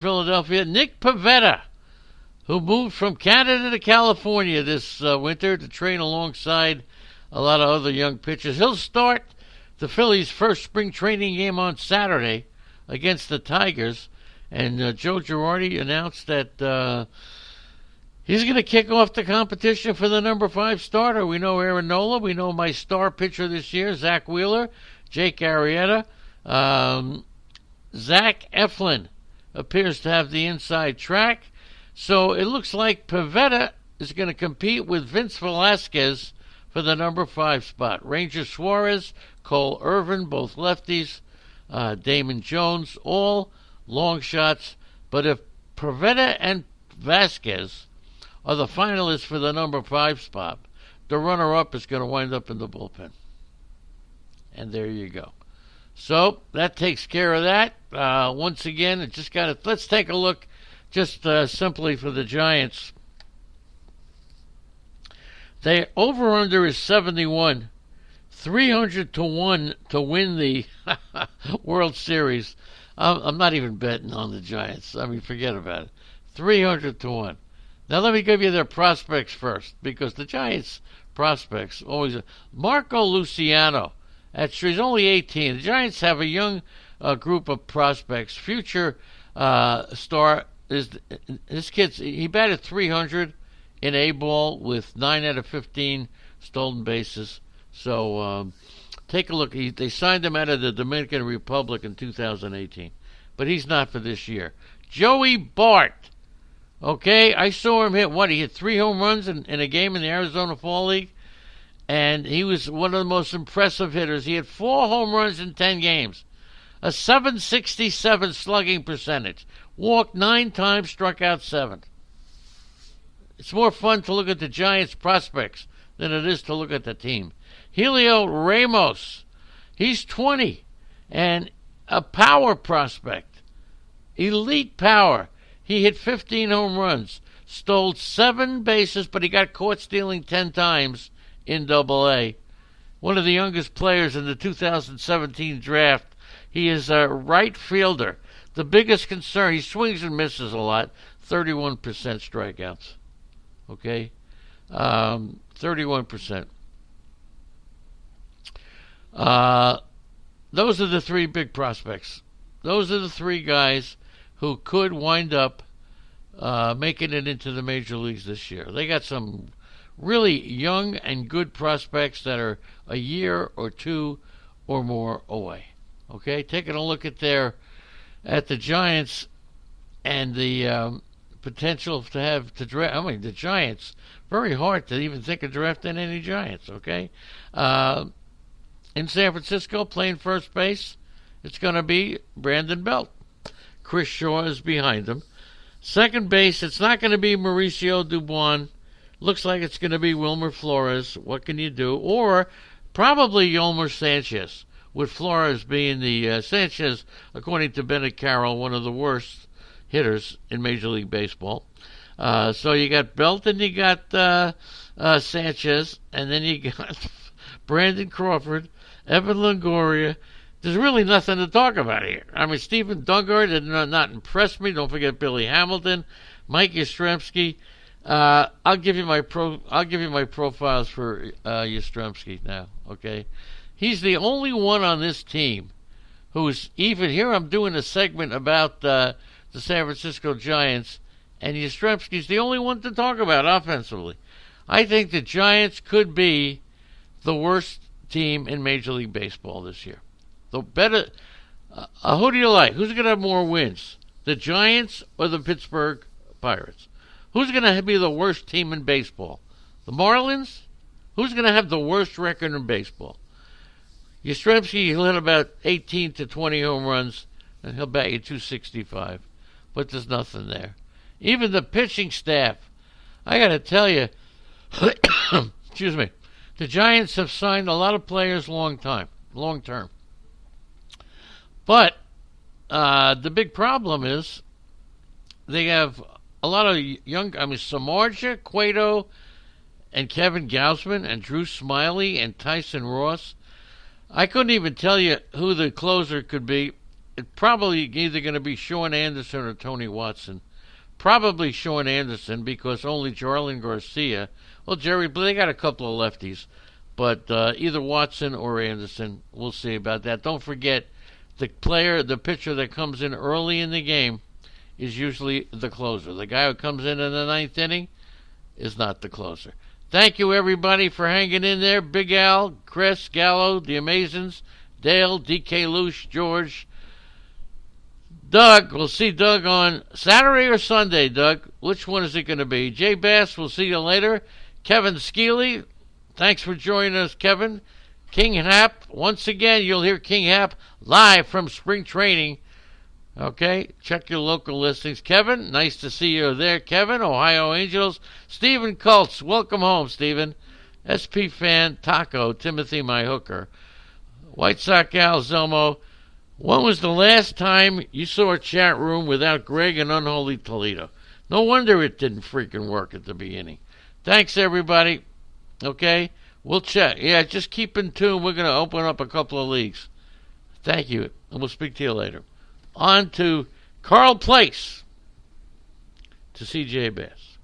Philadelphia, Nick Pivetta, who moved from Canada to California this winter to train alongside a lot of other young pitchers. He'll start the Phillies' first spring training game on Saturday against the Tigers. And Joe Girardi announced that he's going to kick off the competition for the number 5 starter. We know Aaron Nola. We know my star pitcher this year, Zach Wheeler, Jake Arrieta. Zach Eflin appears to have the inside track. So it looks like Pivetta is going to compete with Vince Velasquez for the number 5 spot. Ranger Suarez, Cole Irvin, both lefties, Damon Jones, all long shots. But if Pivetta and Vasquez are the finalists for the number 5 spot, the runner-up is going to wind up in the bullpen. And there you go. So that takes care of that. Once again, it just got. Let's take a look, just simply for the Giants. They over/under is 71, 300 to 1 to win the World Series. I'm not even betting on the Giants. I mean, forget about it. 300 to 1. Now let me give you their prospects first, because the Giants prospects always. Marco Luciano. He's only 18. The Giants have a young group of prospects. Future star is this kid's. He batted 300 in A ball with 9 out of 15 stolen bases. So take a look. They signed him out of the Dominican Republic in 2018, but he's not for this year. Joey Bart. Okay, I saw him hit what? He hit 3 home runs in a game in the Arizona Fall League. And he was one of the most impressive hitters. He had 4 home runs in 10 games. A .767 slugging percentage. Walked 9 times, struck out 7. It's more fun to look at the Giants' prospects than it is to look at the team. Helio Ramos. He's 20 and a power prospect. Elite power. He hit 15 home runs. Stole 7 bases, but he got caught stealing 10 times in Double-A. One of the youngest players in the 2017 draft. He is a right fielder. The biggest concern, he swings and misses a lot. 31% strikeouts. Okay? 31%. Those are the 3 big prospects. Those are the 3 guys who could wind up making it into the major leagues this year. They got some really young and good prospects that are a year or 2 or more away. Okay, taking a look at the Giants and the potential to draft. I mean, the Giants, very hard to even think of drafting any Giants. Okay, in San Francisco, playing first base, it's going to be Brandon Belt. Chris Shaw is behind him. Second base, it's not going to be Mauricio Dubon. Looks like it's going to be Wilmer Flores. What can you do? Or probably Yolmer Sanchez, with Flores being the Sanchez, according to Bennett Carroll, one of the worst hitters in Major League Baseball. So you got Belt and you got Sanchez, and then you got Brandon Crawford, Evan Longoria. There's really nothing to talk about here. I mean, Stephen Dungard did not impress me. Don't forget Billy Hamilton, Mike Yastrzemski. I'll give you my profiles for Yastrzemski now. Okay, he's the only one on this team who's even here. I'm doing a segment about the San Francisco Giants, and Yastrzemski's the only one to talk about offensively. I think the Giants could be the worst team in Major League Baseball this year. The better. Who do you like? Who's going to have more wins, the Giants or the Pittsburgh Pirates? Who's going to be the worst team in baseball? The Marlins? Who's going to have the worst record in baseball? Yastrzemski, he'll hit about 18 to 20 home runs, and he'll bat you 265. But there's nothing there. Even the pitching staff, I got to tell you, excuse me, the Giants have signed a lot of players long term. But the big problem is they have a lot of young, Samardzija, Cueto, and Kevin Gausman, and Drew Smiley, and Tyson Ross. I couldn't even tell you who the closer could be. it's probably either going to be Sean Anderson or Tony Watson. Probably Sean Anderson because only Jarlin Garcia. Well, Jerry, they got a couple of lefties, but either Watson or Anderson. We'll see about that. Don't forget, the pitcher that comes in early in the game is usually the closer. The guy who comes in the ninth inning is not the closer. Thank you, everybody, for hanging in there. Big Al, Chris, Gallo, the Amazons, Dale, DK Luce, George, Doug. We'll see Doug on Saturday or Sunday, Doug. Which one is it going to be? Jay Bass, we'll see you later. Kevin Skeely, thanks for joining us, Kevin. King Hap, once again, you'll hear King Hap live from spring training. Okay, check your local listings. Kevin, nice to see you there. Kevin, Ohio Angels. Stephen Kultz, welcome home, Stephen. SP Fan, Taco, Timothy, my hooker. White Sox Gal, Zelmo. When was the last time you saw a chat room without Greg and Unholy Toledo? No wonder it didn't freaking work at the beginning. Thanks, everybody. Okay, we'll check. Yeah, just keep in tune. We're going to open up a couple of leagues. Thank you, and we'll speak to you later. On to Carl Place to CJ Bass.